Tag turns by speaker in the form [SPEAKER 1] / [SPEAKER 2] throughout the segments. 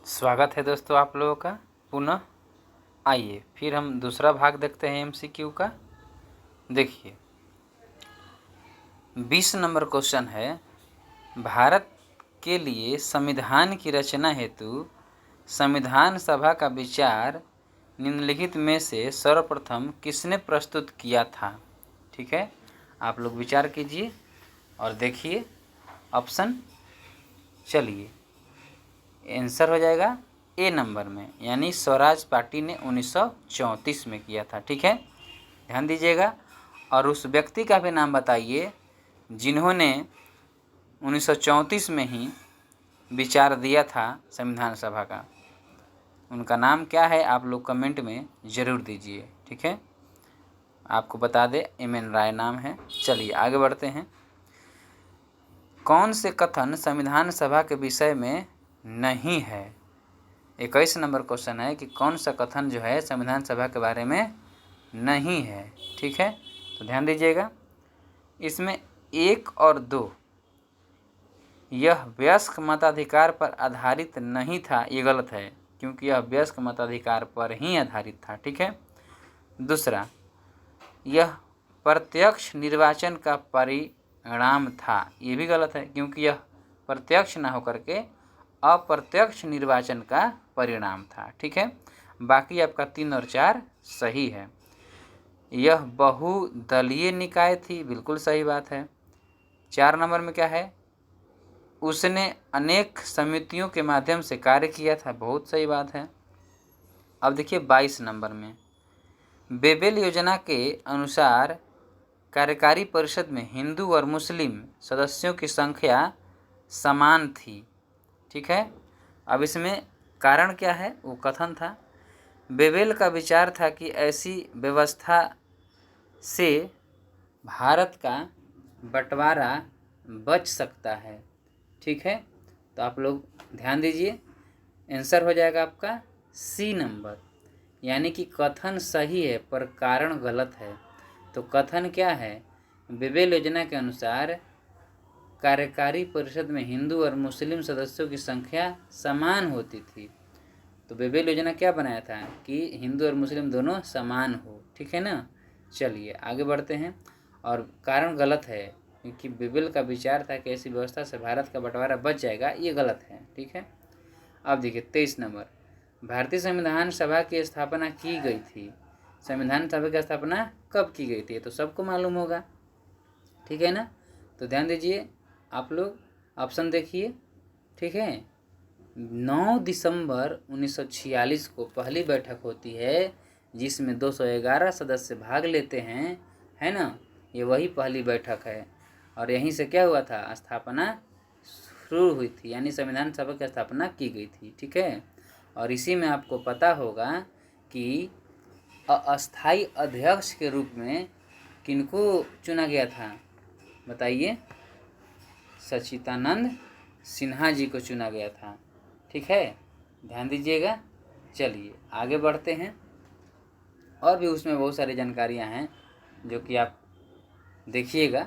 [SPEAKER 1] स्वागत है दोस्तों आप लोगों का पुनः। आइए फिर हम दूसरा भाग देखते हैं एमसीक्यू का। देखिए 20 नंबर क्वेश्चन है, भारत के लिए संविधान की रचना हेतु संविधान सभा का विचार निम्नलिखित में से सर्वप्रथम किसने प्रस्तुत किया था। ठीक है, आप लोग विचार कीजिए और देखिए ऑप्शन। चलिए आंसर हो जाएगा ए नंबर में, यानी स्वराज पार्टी ने 1934 में किया था। ठीक है, ध्यान दीजिएगा। और उस व्यक्ति का भी नाम बताइए जिन्होंने 1934 में ही विचार दिया था संविधान सभा का। उनका नाम क्या है आप लोग कमेंट में ज़रूर दीजिए। ठीक है, आपको बता दें एम.एन. राय नाम है। चलिए आगे बढ़ते हैं। कौन से कथन संविधान सभा के विषय में नहीं है। 21 नंबर क्वेश्चन है कि कौन सा कथन जो है संविधान सभा के बारे में नहीं है। ठीक है, तो ध्यान दीजिएगा। इसमें 1 और 2, यह वयस्क मताधिकार पर आधारित नहीं था, ये गलत है क्योंकि यह वयस्क मताधिकार पर ही आधारित था। ठीक है। दूसरा, यह प्रत्यक्ष निर्वाचन का परिणाम था, ये भी गलत है क्योंकि यह प्रत्यक्ष ना होकर के अप्रत्यक्ष निर्वाचन का परिणाम था। ठीक है, बाकी आपका 3 और 4 सही है। यह बहुदलीय निकाय थी, बिल्कुल सही बात है। 4 नंबर में क्या है, उसने अनेक समितियों के माध्यम से कार्य किया था, बहुत सही बात है। अब देखिए 22 नंबर में, बेबेल योजना के अनुसार कार्यकारी परिषद में हिंदू और मुस्लिम सदस्यों की संख्या समान थी। ठीक है, अब इसमें कारण क्या है, वो कथन था। बेबेल का विचार था कि ऐसी व्यवस्था से भारत का बंटवारा बच सकता है। ठीक है, तो आप लोग ध्यान दीजिए, आंसर हो जाएगा आपका सी नंबर, यानी कि कथन सही है पर कारण गलत है। तो कथन क्या है, बेबेल योजना के अनुसार कार्यकारी परिषद में हिंदू और मुस्लिम सदस्यों की संख्या समान होती थी। तो बेबेल योजना क्या बनाया था कि हिंदू और मुस्लिम दोनों समान हो। ठीक है ना। चलिए आगे बढ़ते हैं। और कारण गलत है क्योंकि बेबेल का विचार था कि ऐसी व्यवस्था से भारत का बंटवारा बच जाएगा, ये गलत है। ठीक है, अब देखिए 23 नंबर, भारतीय संविधान सभा की स्थापना की गई थी। संविधान सभा की स्थापना कब की गई थी तो सबको मालूम होगा। ठीक है ना, तो ध्यान दीजिए आप लोग, ऑप्शन देखिए। ठीक है, 9 दिसंबर 1946 को पहली बैठक होती है जिसमें 211 सदस्य भाग लेते हैं, है ना। ये वही पहली बैठक है और यहीं से क्या हुआ था, स्थापना शुरू हुई थी, यानी संविधान सभा की स्थापना की गई थी। ठीक है, और इसी में आपको पता होगा कि अस्थाई अध्यक्ष के रूप में किनको चुना गया था, बताइए। सच्चिदानंद सिन्हा जी को चुना गया था। ठीक है, ध्यान दीजिएगा। चलिए आगे बढ़ते हैं, और भी उसमें बहुत सारी जानकारियां हैं जो कि आप देखिएगा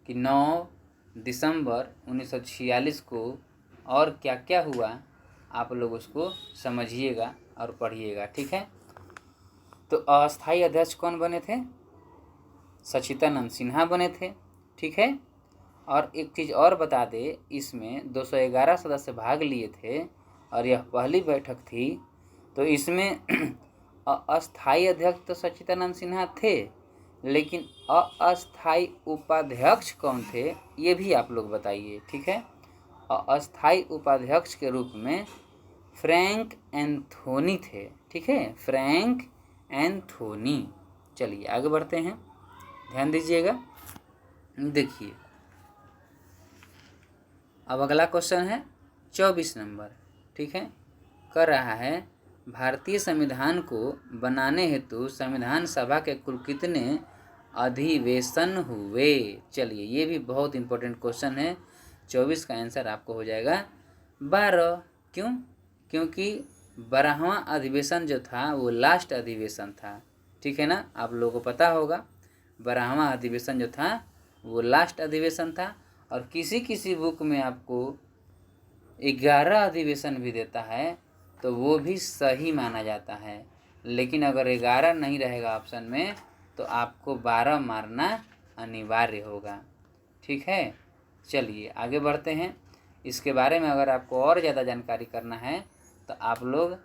[SPEAKER 1] कि 9 दिसंबर 1946 को और क्या क्या हुआ, आप लोग उसको समझिएगा और पढ़िएगा। ठीक है, तो अस्थाई अध्यक्ष कौन बने थे, सच्चिदानंद सिन्हा बने थे। ठीक है, और एक चीज़ और बता दे, इसमें 211 सदस्य भाग लिए थे और यह पहली बैठक थी। तो इसमें अस्थाई अध्यक्ष तो सच्चिदानंद सिन्हा थे, लेकिन अस्थाई उपाध्यक्ष कौन थे ये भी आप लोग बताइए। ठीक है, अस्थाई उपाध्यक्ष के रूप में फ्रैंक एंथोनी थे। ठीक है, फ्रैंक एंथोनी। चलिए आगे बढ़ते हैं, ध्यान दीजिएगा। देखिए अब अगला क्वेश्चन है 24 नंबर। ठीक है, कर रहा है, भारतीय संविधान को बनाने हेतु संविधान सभा के कुल कितने अधिवेशन हुए। चलिए ये भी बहुत इंपॉर्टेंट क्वेश्चन है। 24 का आंसर आपको हो जाएगा 12। क्यों, क्योंकि 12वां अधिवेशन जो था वो लास्ट अधिवेशन था। ठीक है ना, आप लोगों को पता होगा 12वां अधिवेशन जो था वो लास्ट अधिवेशन था। और किसी किसी बुक में आपको 11 अधिवेशन भी देता है तो वो भी सही माना जाता है। लेकिन अगर 11 नहीं रहेगा ऑप्शन में तो आपको 12 मारना अनिवार्य होगा। ठीक है, चलिए आगे बढ़ते हैं। इसके बारे में अगर आपको और ज़्यादा जानकारी करना है तो आप लोग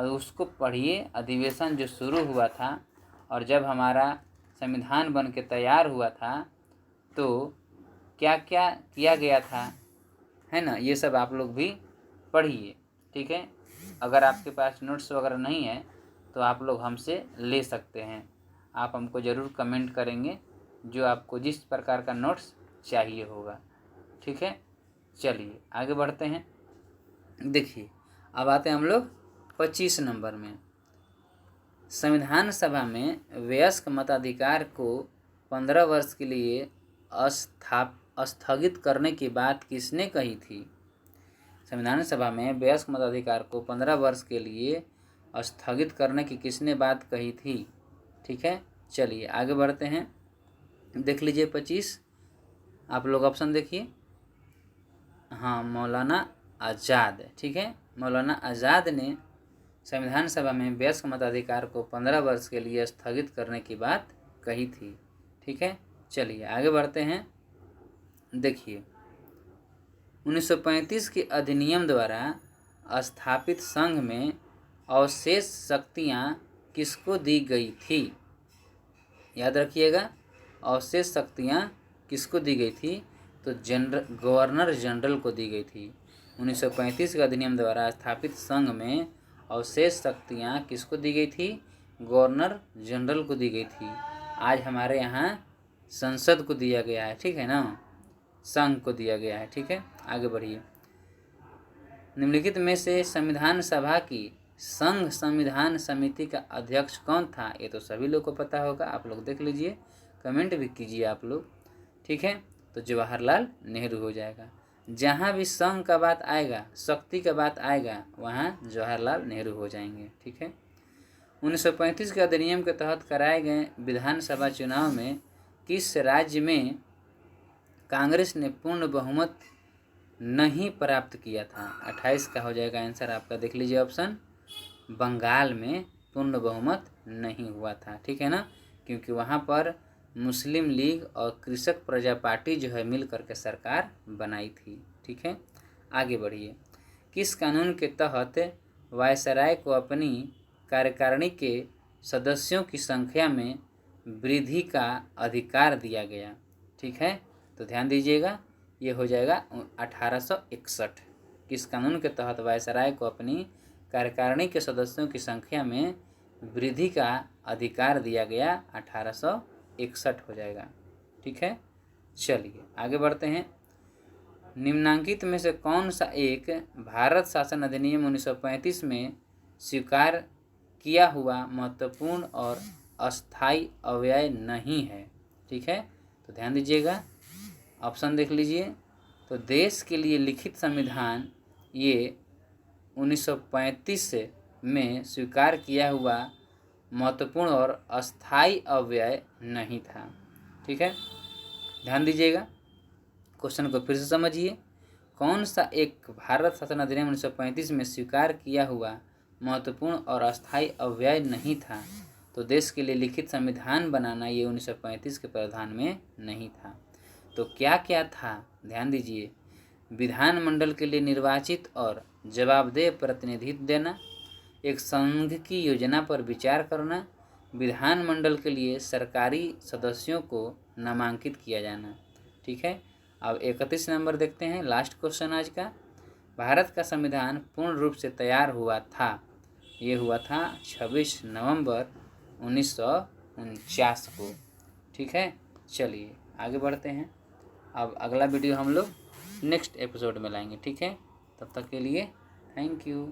[SPEAKER 1] उसको पढ़िए। अधिवेशन जो शुरू हुआ था और जब हमारा संविधान बन के तैयार हुआ था तो क्या क्या किया गया था, है ना, ये सब आप लोग भी पढ़िए। ठीक है, अगर आपके पास नोट्स वगैरह नहीं है तो आप लोग हमसे ले सकते हैं। आप हमको ज़रूर कमेंट करेंगे जो आपको जिस प्रकार का नोट्स चाहिए होगा। ठीक है, चलिए आगे बढ़ते हैं। देखिए अब आते हैं हम लोग 25 नंबर में। संविधान सभा में वयस्क मताधिकार को 15 वर्ष के लिए स्थगित करने की बात किसने कही थी? संविधान सभा में वयस्क मताधिकार को 15 वर्ष के लिए स्थगित करने की किसने बात कही थी? ठीक है, चलिए आगे बढ़ते हैं। देख लीजिए 25, आप लोग ऑप्शन देखिए। हाँ, मौलाना आज़ाद। ठीक है, मौलाना आज़ाद ने संविधान सभा में वयस्क मताधिकार को 15 वर्ष के लिए स्थगित करने की बात कही थी। ठीक है, चलिए आगे बढ़ते हैं। देखिए 1935 के अधिनियम द्वारा स्थापित संघ में अवशेष शक्तियाँ किसको दी गई थी? याद रखिएगा, अवशेष शक्तियाँ किसको दी गई थी? तो गवर्नर जनरल को दी गई थी। 1935 के अधिनियम द्वारा स्थापित संघ में अवशेष शक्तियाँ किसको दी गई थी? गवर्नर जनरल को दी गई थी। आज हमारे यहाँ संसद को दिया गया है, ठीक है ना, संघ को दिया गया है। ठीक है, आगे बढ़िए। निम्नलिखित में से संविधान सभा की संघ संविधान समिति का अध्यक्ष कौन था? ये तो सभी लोग को पता होगा, आप लोग देख लीजिए, कमेंट भी कीजिए आप लोग। ठीक है, तो जवाहरलाल नेहरू हो जाएगा। जहाँ भी संघ का बात आएगा, शक्ति का बात आएगा, वहाँ जवाहरलाल नेहरू हो जाएंगे। ठीक है, 1935 के अधिनियम के तहत कराए गए विधानसभा चुनाव में किस राज्य में कांग्रेस ने पूर्ण बहुमत नहीं प्राप्त किया था? 28 का हो जाएगा आंसर आपका, देख लीजिए ऑप्शन। बंगाल में पूर्ण बहुमत नहीं हुआ था। ठीक है ना, क्योंकि वहाँ पर मुस्लिम लीग और कृषक प्रजा पार्टी जो है मिल करके सरकार बनाई थी। ठीक है, आगे बढ़िए। किस कानून के तहत वायसराय को अपनी कार्यकारिणी के सदस्यों की संख्या में वृद्धि का अधिकार दिया गया? ठीक है, तो ध्यान दीजिएगा, ये हो जाएगा 1861। किस कानून के तहत वायसराय को अपनी कार्यकारिणी के सदस्यों की संख्या में वृद्धि का अधिकार दिया गया? 1861 हो जाएगा। ठीक है, चलिए आगे बढ़ते हैं। निम्नांकित में से कौन सा एक भारत शासन अधिनियम 1935 में स्वीकार किया हुआ महत्वपूर्ण और अस्थायी अव्यय नहीं है? ठीक है, तो ध्यान दीजिएगा, ऑप्शन देख लीजिए। तो देश के लिए लिखित संविधान ये 1935 में स्वीकार किया हुआ महत्वपूर्ण और अस्थायी अव्यय नहीं था। ठीक है, ध्यान दीजिएगा, क्वेश्चन को फिर से समझिए। कौन सा एक भारत शासन अधिनियम 1935 में स्वीकार किया हुआ महत्वपूर्ण और अस्थायी अव्यय नहीं था? तो देश के लिए लिखित संविधान बनाना ये 1935 के प्रावधान में नहीं था। तो क्या क्या था, ध्यान दीजिए। विधानमंडल के लिए निर्वाचित और जवाबदेह प्रतिनिधित्व देना, एक संघ की योजना पर विचार करना, विधानमंडल के लिए सरकारी सदस्यों को नामांकित किया जाना। ठीक है, अब 31 नंबर देखते हैं, लास्ट क्वेश्चन आज का। भारत का संविधान पूर्ण रूप से तैयार हुआ था, ये हुआ था 26 नवंबर 1949 को। ठीक है, चलिए आगे बढ़ते हैं। अब अगला वीडियो हम लोग नेक्स्ट एपिसोड में लाएंगे। ठीक है, तब तक के लिए थैंक यू।